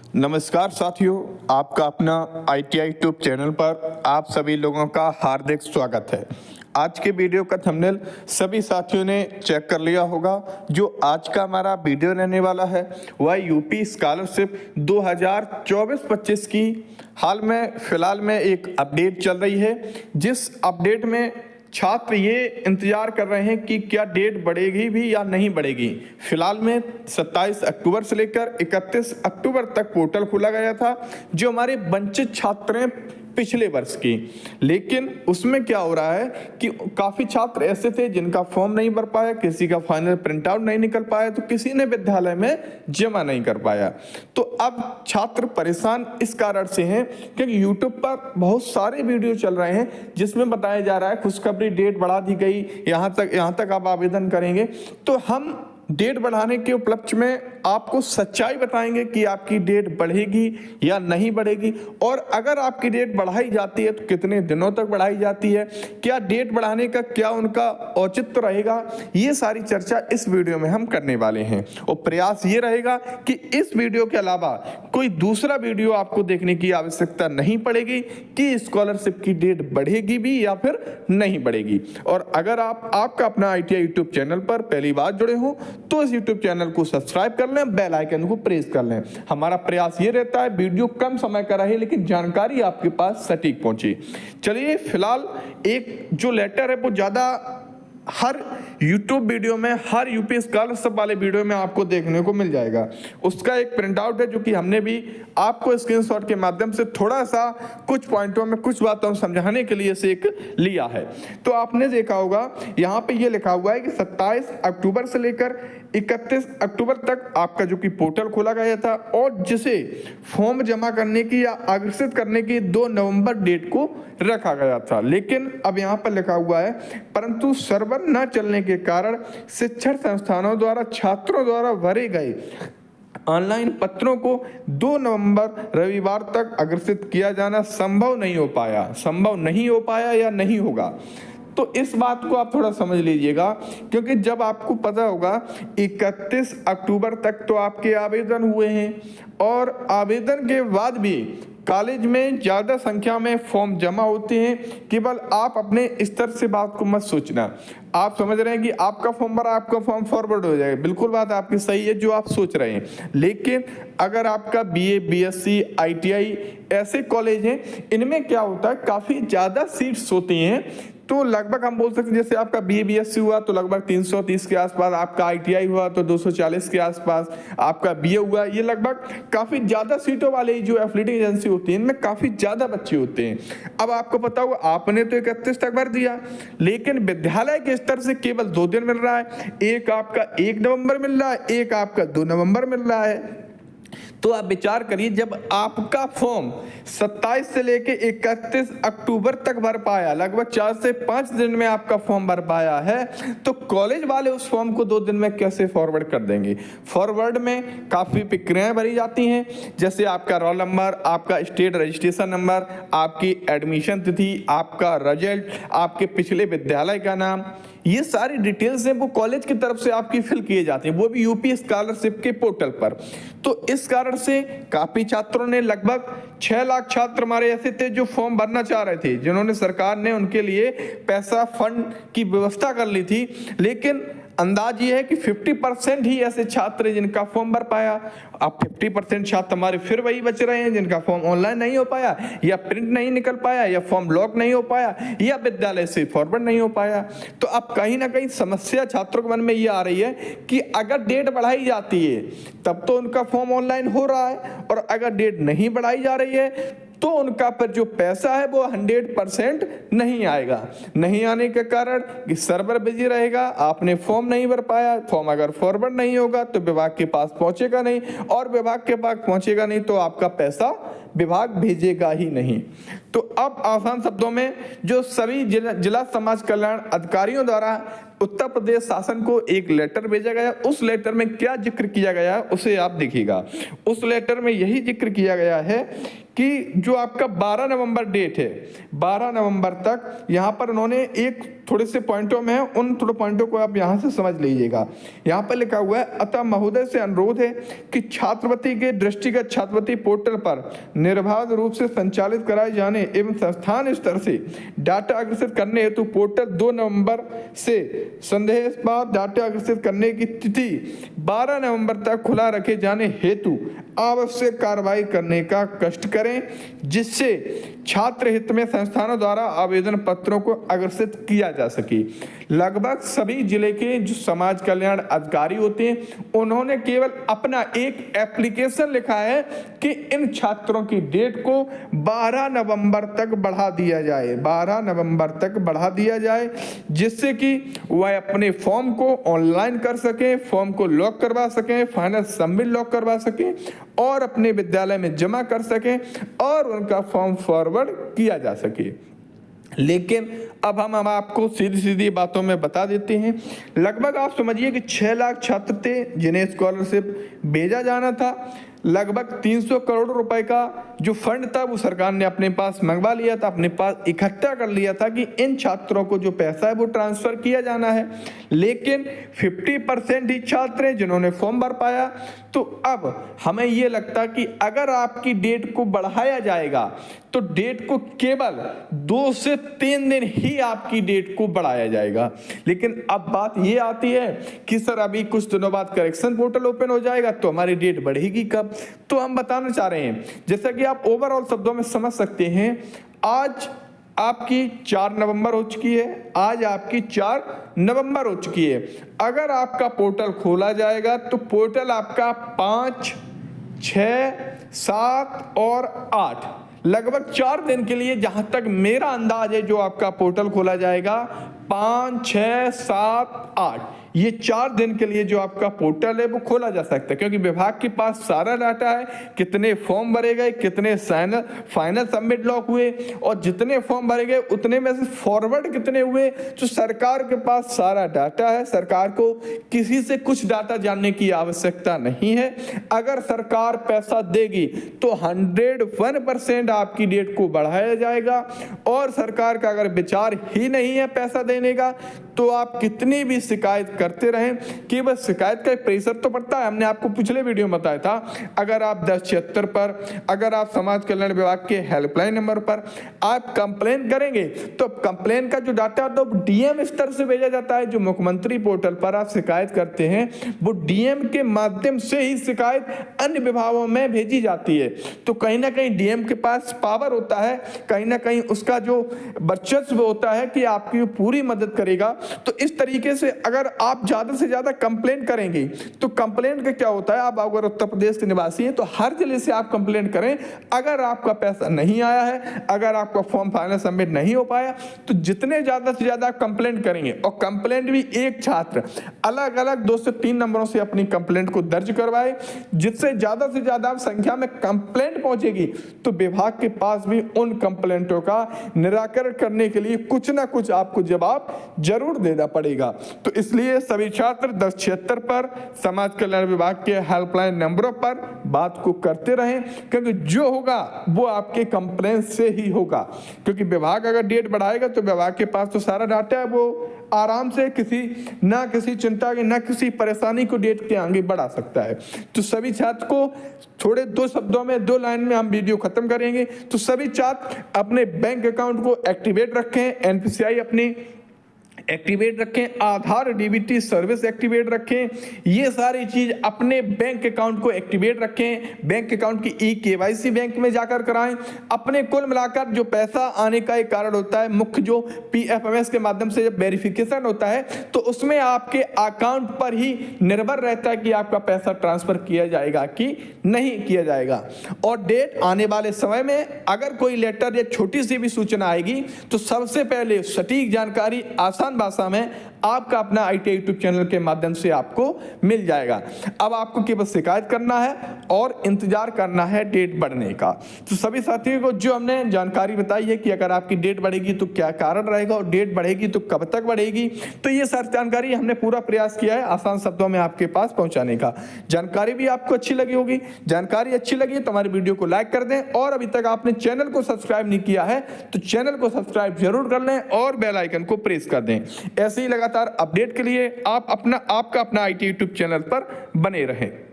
नमस्कार साथियों, आपका अपना ITI यूट्यूब चैनल पर आप सभी लोगों का हार्दिक स्वागत है। आज के वीडियो का थंबनेल सभी साथियों ने चेक कर लिया होगा। जो आज का हमारा वीडियो रहने वाला है वह यूपी स्कॉलरशिप 2024-25 की हाल में फिलहाल में एक अपडेट चल रही है, जिस अपडेट में छात्र ये इंतजार कर रहे हैं कि क्या डेट बढ़ेगी भी या नहीं बढ़ेगी। फिलहाल में 27 अक्टूबर से लेकर 31 अक्टूबर तक पोर्टल खोला गया था, जो हमारे वंचित छात्र हैं पिछले वर्ष की। लेकिन उसमें क्या हो रहा है कि काफ़ी छात्र ऐसे थे जिनका फॉर्म नहीं भर पाया, किसी का फाइनल प्रिंट आउट नहीं निकल पाया, तो किसी ने विद्यालय में जमा नहीं कर पाया। तो अब छात्र परेशान इस कारण से हैं क्योंकि यूट्यूब पर बहुत सारे वीडियो चल रहे हैं जिसमें बताया जा रहा है खुशखबरी डेट बढ़ा दी गई, यहाँ तक आप आवेदन करेंगे। तो हम डेट बढ़ाने के उपलक्ष्य में आपको सच्चाई बताएंगे कि आपकी डेट बढ़ेगी या नहीं बढ़ेगी, और अगर आपकी डेट बढ़ाई जाती है तो कितने दिनों तक बढ़ाई जाती है, क्या डेट बढ़ाने का क्या उनका औचित्य रहेगा, ये सारी चर्चा इस वीडियो में हम करने वाले हैं। और प्रयास ये रहेगा कि इस वीडियो के अलावा कोई दूसरा वीडियो आपको देखने की आवश्यकता नहीं पड़ेगी कि स्कॉलरशिप की डेट बढ़ेगी भी या फिर नहीं बढ़ेगी। और अगर आपका अपना ITI यूट्यूब चैनल पर पहली बार जुड़े हो तो इस यूट्यूब चैनल को सब्सक्राइब कर लें, बेल आइकन को प्रेस कर लें। हमारा प्रयास ये रहता है वीडियो कम समय का रहे लेकिन जानकारी आपके पास सटीक पहुंचे। चलिए, फिलहाल एक जो लेटर है वो ज्यादा हर YouTube वीडियो में, हर यूपी स्कॉलरशिप वाले वीडियो में आपको देखने को मिल जाएगा। उसका एक प्रिंट आउट है जो कि हमने भी आपको स्क्रीनशॉट के माध्यम से थोड़ा सा कुछ पॉइंटों में कुछ बातों समझाने के लिए से एक लिया है। तो आपने देखा होगा यहाँ पे ये लिखा हुआ है कि 27 अक्टूबर से लेकर 31 अक्टूबर तक आपका जो कि पोर्टल खोला गया था, और जिसे फॉर्म जमा करने की या अग्रसित करने की 2 नवंबर डेट को रखा गया था। लेकिन अब यहाँ पर लिखा हुआ है परंतु सर्वर न चलने के कारण शिक्षण संस्थानों द्वारा छात्रों द्वारा भरे गए ऑनलाइन पत्रों को 2 नवंबर रविवार तक अग्रसित किया जाना संभव नहीं हो पाया या नहीं होगा। तो इस बात को आप थोड़ा समझ लीजिएगा, क्योंकि जब आपको पता होगा 31 अक्टूबर तक तो आपके आवेदन हुए हैं, और आवेदन के बाद भी कॉलेज में ज़्यादा संख्या में फॉर्म जमा होते हैं। केवल आप अपने स्तर से बात को मत सोचना। आप समझ रहे हैं कि आपका फॉर्म भरा, आपका फॉर्म फॉरवर्ड हो जाएगा, बिल्कुल बात आपकी सही है जो आप सोच रहे हैं। लेकिन अगर आपका BA, BSc, ITI ऐसे कॉलेज हैं, इनमें क्या होता है काफ़ी ज़्यादा सीट्स होती हैं। तो लगभग हम बोल सकते हैं जैसे आपका BA, BSc हुआ तो लगभग 330 के आसपास, आपका ITI हुआ तो 240 के आसपास, आपका BA हुआ, ये लगभग काफ़ी ज़्यादा सीटों वाले जो एफिलिएटिंग एजेंसी होती है इनमें काफ़ी ज़्यादा बच्चे होते हैं। अब आपको पता होगा आपने तो 31 तक भर दिया, लेकिन विद्यालय के स्तर से केवल 2 दिन मिल रहा है। एक आपका 1 नवंबर मिल रहा है, एक आपका 2 नवंबर मिल रहा है। तो आप विचार करिए, जब आपका फॉर्म 27 से लेके 31 अक्टूबर तक भर पाया, लगभग 4 से 5 दिन में आपका फॉर्म भर पाया है, तो कॉलेज वाले उस फॉर्म को 2 दिन में कैसे फॉरवर्ड कर देंगे। फॉरवर्ड में काफ़ी प्रक्रियाएं भरी जाती हैं, जैसे आपका रोल नंबर, आपका स्टेट रजिस्ट्रेशन नंबर, आपकी एडमिशन तिथि, आपका रिजल्ट, आपके पिछले विद्यालय का नाम, ये सारी डिटेल्स हैं वो कॉलेज की तरफ से आपकी फिल किए जाते हैं, वो भी यूपी स्कॉलरशिप के पोर्टल पर। तो इस कारण से काफ़ी छात्रों ने, लगभग 6 लाख छात्र हमारे ऐसे थे जो फॉर्म भरना चाह रहे थे, जिन्होंने सरकार ने उनके लिए पैसा फंड की व्यवस्था कर ली थी। लेकिन अंदाज ये है कि 50% ही ऐसे छात्र जिनका फॉर्म भर पाया। अब 50% छात्र हमारे फिर वही बच रहे हैं जिनका फॉर्म ऑनलाइन नहीं हो पाया, या प्रिंट नहीं निकल पाया, या फॉर्म लॉक नहीं हो पाया, या विद्यालय से फॉरवर्ड नहीं हो पाया। तो अब कहीं ना कहीं समस्या छात्रों के मन में ये आ रही है कि अगर डेट बढ़ाई जाती है तब तो उनका फॉर्म ऑनलाइन हो रहा है, और अगर डेट नहीं बढ़ाई जा रही है तो उनका पर जो पैसा है वो 100% नहीं आएगा। नहीं आने के कारण कि सर्वर बिजी रहेगा, आपने फॉर्म नहीं भर पाया, फॉर्म अगर फॉरवर्ड नहीं होगा तो विभाग के पास पहुंचेगा नहीं, और विभाग के पास पहुंचेगा नहीं तो आपका पैसा विभाग भेजेगा ही नहीं। तो अब आसान शब्दों में, जो सभी जिला समाज कल्याण अधिकारियों द्वारा उत्तर प्रदेश शासन को एक लेटर भेजा गया, उस लेटर में क्या जिक्र किया गया उसे आप देखिएगा। उस लेटर में यही जिक्र किया गया है कि जो आपका 12 नवंबर डेट है, 12 नवंबर तक यहाँ पर उन्होंने एक थोड़े से पॉइंटों में है, उन थोड़े पॉइंटों को आप यहाँ से समझ लीजिएगा। यहाँ पर लिखा हुआ है, अतः महोदय से अनुरोध है कि छात्रवृत्ति के दृष्टिगत छात्रवृत्ति पोर्टल पर निर्बाध रूप से संचालित कराए जाने एवं संस्थान स्तर से डाटा अग्रेषित करने हेतु पोर्टल 2 नवंबर से संदेहास्पद डाटा अग्रेषित करने की तिथि 12 नवंबर तक खुला रखे जाने हेतु आवश्यक कार्रवाई करने का कष्ट करें, जिससे छात्र हित में संस्थानों द्वारा आवेदन पत्रों को अग्रेषित किया जा सके। लगभग सभी जिले के जो समाज कल्याण अधिकारी होते हैं, उन्होंने केवल अपना एक एप्लीकेशन लिखा है कि इन छात्रों की डेट को 12 नवंबर तक बढ़ा दिया जाए, 12 नवंबर तक बढ़ा दिया जाए, जिससे कि वह अपने फॉर्म को ऑनलाइन कर सकें, फॉर्म को लॉक करवा सकें, फाइनल सबमिट लॉक करवा सकें और अपने विद्यालय में जमा कर सकें और उनका फॉर्म फॉरवर्ड किया जा सके। लेकिन अब हम आपको सीधी सीधी बातों में बता देते हैं। लगभग आप समझिए कि 6 लाख छात्र थे जिन्हें स्कॉलरशिप भेजा जाना था। लगभग 300 करोड़ रुपए का जो फंड था वो सरकार ने अपने पास मंगवा लिया था, अपने पास इकट्ठा कर लिया था कि इन छात्रों को जो पैसा है वो ट्रांसफर किया जाना है। लेकिन 50% ही छात्र हैं जिन्होंने फॉर्म भर पाया। तो अब हमें ये लगता कि अगर आपकी डेट को बढ़ाया जाएगा तो डेट को केवल 2 से 3 दिन ही आपकी डेट को बढ़ाया जाएगा। लेकिन अब बात ये आती है कि सर अभी कुछ दिनों बाद करेक्शन पोर्टल ओपन हो जाएगा तो हमारी डेट बढ़ेगी कब? तो हम बताना चाह रहे हैं, जैसा कि आप ओवरऑल शब्दों में समझ सकते हैं, आज आपकी 4 नवंबर हो चुकी है, आज आपकी 4 नवंबर हो चुकी है। अगर आपका पोर्टल खोला जाएगा तो पोर्टल आपका 5, 6, 7 और 8 लगभग 4 दिन के लिए, जहां तक मेरा अंदाज है, जो आपका पोर्टल खोला जाएगा 5, 6, 7, 8 ये 4 दिन के लिए जो आपका पोर्टल है वो खोला जा सकता है, क्योंकि विभाग के पास सारा डाटा है, कितने फॉर्म भरे गए, कितने फाइनल सबमिट लॉक हुए और जितने फॉर्म भरे गए उतने में से फॉरवर्ड कितने हुए। तो सरकार के पास सारा डाटा है, सरकार को किसी से कुछ डाटा जानने की आवश्यकता नहीं है। अगर सरकार पैसा देगी तो 101% आपकी डेट को बढ़ाया जाएगा और सरकार का अगर विचार ही नहीं है पैसा देने का तो आप कितनी भी शिकायत करते रहें कि बस शिकायत का प्रेशर तो पड़ता है। हमने आपको पिछले वीडियो में बताया था, अगर आप 1076 पर, अगर आप समाज कल्याण विभाग के हेल्पलाइन नंबर पर आप कंप्लेन करेंगे तो कंप्लेन का जो डाटा है तो डीएम स्तर से भेजा जाता है। जो मुख्यमंत्री पोर्टल पर आप शिकायत करते हैं वो डीएम के माध्यम से ही शिकायत अन्य विभागों में भेजी जाती है। तो कहीं ना कहीं डीएम के पास पावर होता है, कहीं ना कहीं उसका जो वर्चस्व होता है कि आपकी पूरी मदद करेगा। तो इस तरीके से अगर आप ज्यादा से ज्यादा कंप्लेंट करेंगे तो कंप्लेंट का क्या होता है, आप अगर उत्तर प्रदेश के निवासी हैं तो हर जिले से आप कंप्लेंट करें। अगर आपका पैसा नहीं आया है, अगर आपका फॉर्म फाइनल सबमिट नहीं हो पाया तो जितने ज्यादा से ज्यादा कंप्लेंट करेंगे, और कंप्लेंट भी एक छात्र अलग अलग 2 से 3 नंबरों से अपनी कंप्लेंट को दर्ज करवाए, जिससे ज्यादा से ज्यादा संख्या में कंप्लेंट पहुंचेगी तो विभाग के पास भी उन कंप्लेंटों का निराकरण करने के लिए कुछ ना कुछ आपको जवाब जरूर देना पड़ेगा। तो इसलिए सभी छात्र 1076 पर समाज कल्याण विभाग के हेल्पलाइन नंबरों पर बात को करते रहें, क्योंकि जो होगा वो आपके कंप्लेंट से ही होगा। क्योंकि विभाग अगर डेट बढ़ाएगा तो विभाग के पास तो सारा डाटा है, वो आराम से किसी चिंता की ना किसी परेशानी को डेट के आगे बढ़ा सकता है। तो सभी छात्र को थोड़े 2 शब्दों में 2 लाइन में हम वीडियो खत्म करेंगे। तो सभी छात्र अपने बैंक अकाउंट को एक्टिवेट रखें, एनपीसीआई अपनी एक्टिवेट रखें, आधार डीबीटी सर्विस एक्टिवेट रखें, ये सारी चीज अपने बैंक अकाउंट को एक्टिवेट रखें। बैंक अकाउंट की ई-केवाईसी बैंक में जाकर कराएं। अपने कुल मिलाकर जो पैसा आने का एक कारण होता है, मुख्य जो पीएफएमएस के माध्यम से जब वेरिफिकेशन होता है तो उसमें आपके अकाउंट पर ही निर्भर रहता है कि आपका पैसा ट्रांसफर किया जाएगा कि नहीं किया जाएगा। और डेट आने वाले समय में अगर कोई लेटर या छोटी सी भी सूचना आएगी तो सबसे पहले सटीक जानकारी आसान भाषा में आपका अपना ITI यूट्यूब चैनल के माध्यम से आपको मिल जाएगा। अब आपको केवल शिकायत करना है और इंतजार करना है डेट बढ़ने का। तो सभी साथियों को जो हमने जानकारी बताई है कि अगर आपकी डेट बढ़ेगी तो क्या कारण रहेगा और डेट बढ़ेगी तो कब तक बढ़ेगी, तो ये सारी जानकारी हमने पूरा प्रयास किया है आसान शब्दों में आपके पास पहुंचाने का। जानकारी भी आपको अच्छी लगी होगी। जानकारी अच्छी लगी तो हमारी वीडियो को लाइक कर दें, और अभी तक आपने चैनल को सब्सक्राइब नहीं किया है तो चैनल को सब्सक्राइब जरूर कर लें और बेल आइकन को प्रेस कर दें। ऐसे ही लगातार अपडेट के लिए आपका अपना IT यूट्यूब चैनल पर बने रहें।